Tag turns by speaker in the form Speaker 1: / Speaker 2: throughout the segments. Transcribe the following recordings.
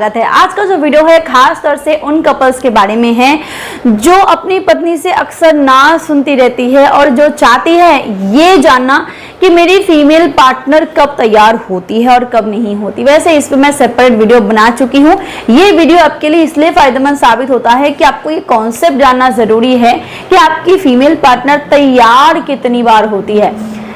Speaker 1: है। आज का जो वीडियो है खास तौर से उन कपल्स के बारे में है जो अपनी पत्नी से अक्सर ना सुनती रहती है और जो चाहती है ये जानना कि मेरी फीमेल पार्टनर कब तैयार होती है और कब नहीं होती। वैसे इस पे मैं सेपरेट वीडियो बना चुकी हूँ। ये वीडियो आपके लिए इसलिए फायदेमंद साबित होता है कि आपको ये कॉन्सेप्ट जानना जरूरी है कि आपकी फीमेल पार्टनर तैयार कितनी बार होती है।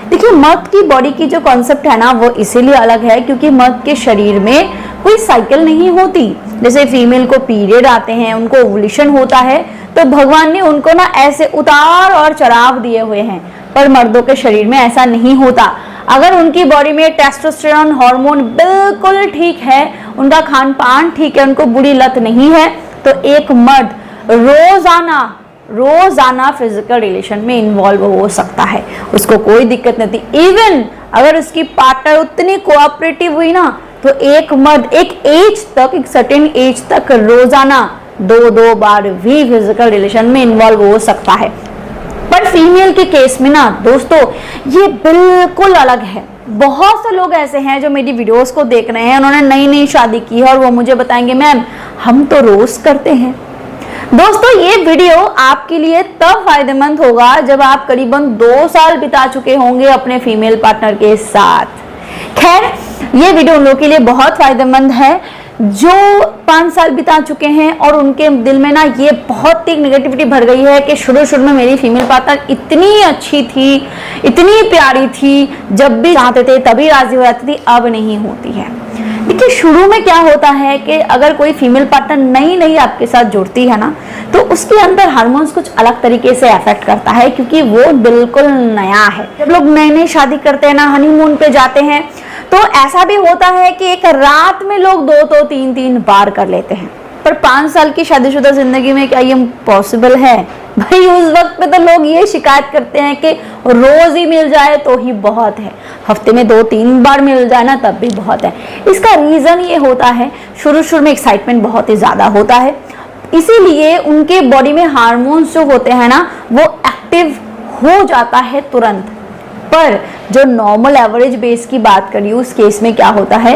Speaker 1: देखिए, मर्द की बॉडी की जो कॉन्सेप्ट है ना वो इसीलिए अलग है क्योंकि मर्द के शरीर में कोई साइकिल नहीं होती। जैसे फीमेल को पीरियड आते हैं, उनको ओवुलेशन होता है, तो भगवान ने उनको ना ऐसे उतार और चढ़ाव दिए हुए हैं, पर मर्दों के शरीर में ऐसा नहीं होता। अगर उनकी बॉडी में टेस्टोस्टेरोन हार्मोन बिल्कुल ठीक है, उनका खान पान ठीक है, उनको बुरी लत नहीं है, तो एक मर्द रोजाना फिजिकल रिलेशन में इन्वॉल्व हो सकता है, उसको कोई दिक्कत नहीं थी। इवन अगर उसकी पार्टनर उतनी कोऑपरेटिव हुई ना तो एक मर्द एक सर्टेन एज तक रोजाना दो बार भी फिजिकल रिलेशन में इन्वॉल्व हो सकता है। पर फीमेल के केस में ना दोस्तों ये बिल्कुल अलग है। बहुत से लोग ऐसे हैं जो मेरी वीडियोस को देख रहे हैं, उन्होंने नई शादी की है और वो मुझे बताएंगे मैम हम तो रोज करते हैं। दोस्तों ये वीडियो आपके लिए तब फायदेमंद होगा जब आप करीबन 2 साल बिता चुके होंगे अपने फीमेल पार्टनर के साथ। खैर, ये वीडियो उन लोगों के लिए बहुत फायदेमंद है जो 5 साल बिता चुके हैं और उनके दिल में ना ये बहुत ही नेगेटिविटी भर गई है कि शुरू में मेरी फीमेल पार्टनर इतनी अच्छी थी, इतनी प्यारी थी, जब भी चाहते थे तभी राजी हो जाती थी, अब नहीं होती है। देखिए, शुरू में क्या होता है कि अगर कोई फीमेल पार्टनर नई आपके साथ जुड़ती है ना तो उसके अंदर हार्मोन्स कुछ अलग तरीके से अफेक्ट करता है क्योंकि वो बिल्कुल नया है। जब लोग नई शादी करते हैं ना, हनीमून पे जाते हैं, तो ऐसा भी होता है कि एक रात में लोग 2 तो 3 बार कर लेते हैं। पर 5 साल की शादीशुदा जिंदगी में क्या ये पॉसिबल है? भाई उस वक्त पे तो लोग ये शिकायत करते हैं कि रोज ही मिल जाए तो ही बहुत है, हफ्ते में 2-3 बार मिल जाए ना तब भी बहुत है। इसका रीजन ये होता है शुरू में एक्साइटमेंट बहुत ही ज्यादा होता है, इसीलिए उनके बॉडी में हार्मोन्स जो होते हैं ना वो एक्टिव हो जाता है तुरंत। पर जो नॉर्मल एवरेज बेस की बात करिए उस केस में क्या होता है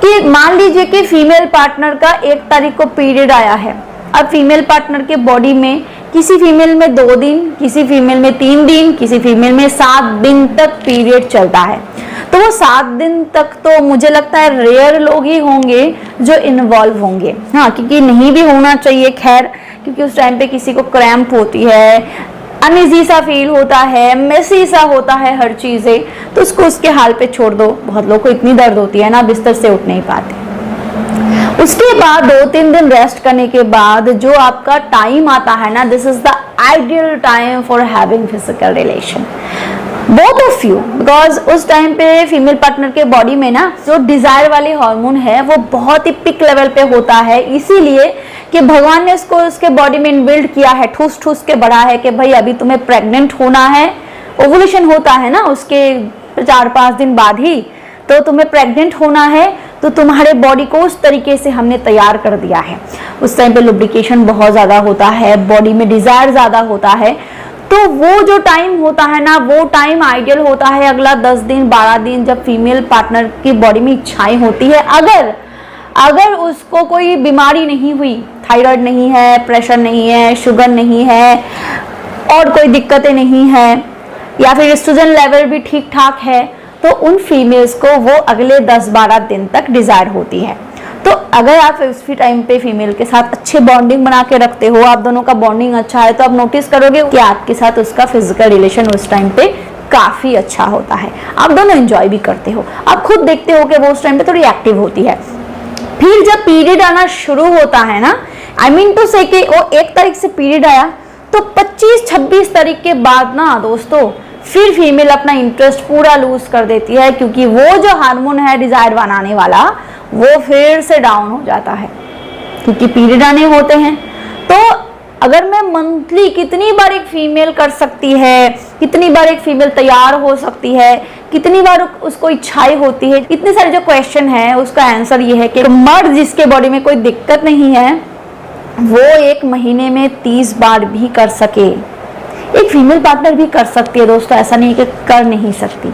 Speaker 1: कि मान लीजिए कि फीमेल पार्टनर का 1 तारीख को पीरियड आया है। अब फीमेल पार्टनर के बॉडी में किसी फीमेल में 2 दिन, किसी फीमेल में 3 दिन, किसी फीमेल में 7 दिन तक पीरियड चलता है। तो वो 7 दिन तक तो मुझे लगता है रेयर लोग ही होंगे जो इन्वॉल्व होंगे। हाँ, क्योंकि नहीं भी होना चाहिए खैर, क्योंकि उस टाइम पे किसी को क्रैम्प होती है, अनइजी सा फील होता है, मेसी सा होता है हर चीजें, तो उसको उसके हाल पे छोड़ दो। बहुत लोगों को इतनी दर्द होती है ना बिस्तर से उठ नहीं पाते। उसके बाद 2-3 दिन रेस्ट करने के बाद जो आपका टाइम आता है ना, this is the ideal time for having physical relation both of you, because उस टाइम पे फीमेल पार्टनर के बॉडी में ना जो डिजायर वाले हार्मोन है वो बहुत ही पिक लेवल पे होता है, इसीलिए कि भगवान ने उसको उसके बॉडी में इनबिल्ड किया है, ठूस के बढ़ा है कि भाई अभी तुम्हें प्रेग्नेंट होना है। ओवुलेशन होता है ना उसके 4-5 दिन बाद ही, तो तुम्हें प्रेग्नेंट होना है, तो तुम्हारे बॉडी को उस तरीके से हमने तैयार कर दिया है। उस टाइम पे लुब्रिकेशन बहुत ज्यादा होता है, बॉडी में डिजायर ज्यादा होता है, तो वो जो टाइम होता है ना वो टाइम आइडियल होता है अगला 10 दिन 12 दिन, जब फीमेल पार्टनर की बॉडी में इच्छाएं होती है। अगर उसको कोई बीमारी नहीं हुई, थायराइड नहीं है, प्रेशर नहीं है, शुगर नहीं है और कोई दिक्कतें नहीं है, या फिर एस्ट्रोजन लेवल भी ठीक ठाक है, तो उन फीमेल्स को वो अगले 10-12 दिन तक डिजायर होती है। तो अगर आप उसी टाइम पे फीमेल के साथ अच्छे बॉन्डिंग बना के रखते हो, आप दोनों का बॉन्डिंग अच्छा है, तो आप नोटिस करोगे कि आपके साथ उसका फिजिकल रिलेशन उस टाइम पे काफी अच्छा होता है, आप दोनों एंजॉय भी करते हो। आप खुद देखते हो कि वो उस टाइम पे थोड़ी एक्टिव होती है। फिर जब पीरियड आना शुरू होता है ना, आई मीन टू से कि वो 1 तारीख से पीरियड आया तो 25-26 तारीख के बाद ना दोस्तों फिर फीमेल अपना इंटरेस्ट पूरा लूज कर देती है, क्योंकि वो जो हार्मोन है डिजायर बनाने वाला वो फिर से डाउन हो जाता है क्योंकि पीरियड आने होते हैं। तो अगर मैं मंथली कितनी बार एक फीमेल कर सकती है, कितनी बार एक फीमेल तैयार हो सकती है, कितनी बार उसको इच्छाएं होती है, इतने सारे जो क्वेश्चन है उसका आंसर ये है कि मर्द जिसके बॉडी में कोई दिक्कत नहीं है वो 1 महीने में 30 बार भी कर सके। एक फीमेल पार्टनर भी कर सकती है दोस्तों, ऐसा नहीं है कि कर नहीं सकती,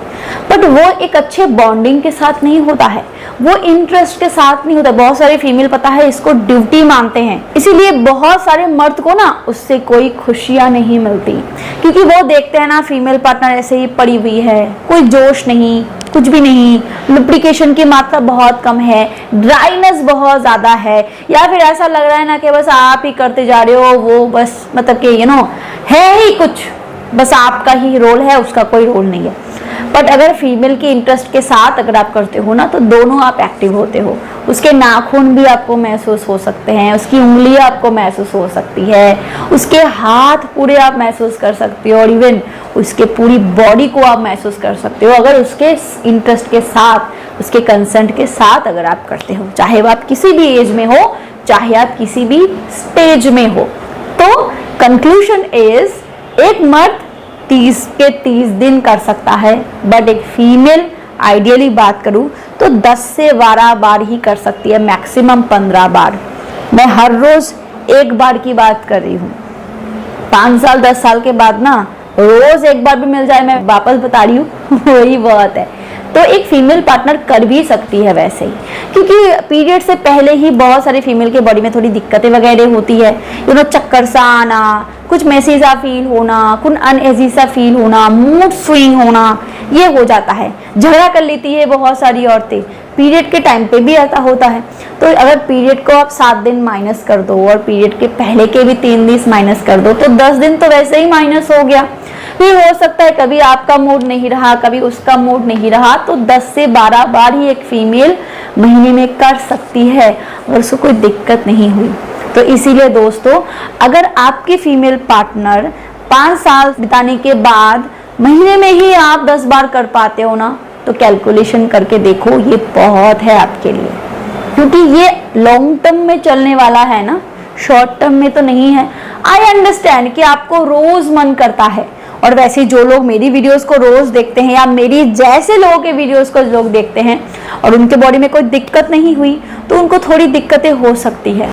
Speaker 1: बट वो एक अच्छे बॉन्डिंग के साथ नहीं होता है, वो इंटरेस्ट के साथ नहीं होता। बहुत सारे फीमेल पता है इसको ड्यूटी मानते हैं, इसीलिए बहुत सारे मर्द को ना उससे कोई खुशियां नहीं मिलती, क्योंकि वो देखते हैं ना फीमेल पार्टनर ऐसे ही पड़ी हुई है, कोई जोश नहीं, कुछ भी नहीं, लुब्रिकेशन की मात्रा बहुत कम है, ड्राइनेस बहुत ज्यादा है, या फिर ऐसा लग रहा है ना कि बस आप ही करते जा रहे हो, वो बस मतलब कि है ही कुछ, बस आपका ही रोल है, उसका कोई रोल नहीं है। बट अगर फीमेल के इंटरेस्ट के साथ अगर आप करते हो ना, तो दोनों आप एक्टिव होते हो, उसके नाखून भी आपको महसूस हो सकते हैं, उसकी उंगलियां आपको महसूस हो सकती है, उसके हाथ पूरे आप महसूस कर सकते हो, और इवन उसके पूरी बॉडी को आप महसूस कर सकते हो, अगर उसके इंटरेस्ट के साथ, उसके कंसेंट के साथ अगर आप करते हो, चाहे वो आप किसी भी एज में हो, चाहे आप किसी भी स्टेज में हो। तो कंक्लूजन इज, एक मर्द 30 के 30 दिन कर सकता है, बट एक फीमेल आइडियली बात करूं तो 10 से 12 बार ही कर सकती है, मैक्सिमम 15 बार। मैं हर रोज एक बार की बात कर रही हूँ, 5 साल 10 साल के बाद ना रोज एक बार भी मिल जाए, मैं वापस बता रही हूँ वही बहुत है। तो एक फीमेल पार्टनर कर भी सकती है वैसे ही, क्योंकि पीरियड से पहले ही बहुत सारी फीमेल के बॉडी में थोड़ी दिक्कतें वगैरह होती है, चक्कर सा आना, कुछ मैसी सा फील होना, कुछ अनएजी सा फील होना, मूड स्विंग होना, ये हो जाता है, झगड़ा कर लेती है बहुत सारी औरतें, पीरियड के टाइम पे भी ऐसा होता है। तो अगर पीरियड को आप 7 दिन माइनस कर दो और पीरियड के पहले के भी 3 दिन माइनस कर दो, तो 10 दिन तो वैसे ही माइनस हो गया। फिर हो सकता है कभी आपका मूड नहीं रहा, कभी उसका मूड नहीं रहा, तो 10 से 12 बार ही एक फीमेल महीने में कर सकती है और उसको कोई दिक्कत नहीं हुई। तो इसीलिए दोस्तों, अगर आपकी फीमेल पार्टनर 5 साल बिताने के बाद महीने में ही आप 10 बार कर पाते हो ना, तो कैलकुलेशन करके देखो, ये बहुत है आपके लिए, क्योंकि ये लॉन्ग टर्म में चलने वाला है ना, शॉर्ट टर्म में तो नहीं है। आई अंडरस्टैंड कि आपको रोज मन करता है, और वैसे जो लोग मेरी वीडियोस को रोज देखते हैं या मेरी जैसे लोगों के वीडियोस को लोग देखते हैं और उनके बॉडी में कोई दिक्कत नहीं हुई, तो उनको थोड़ी दिक्कतें हो सकती है।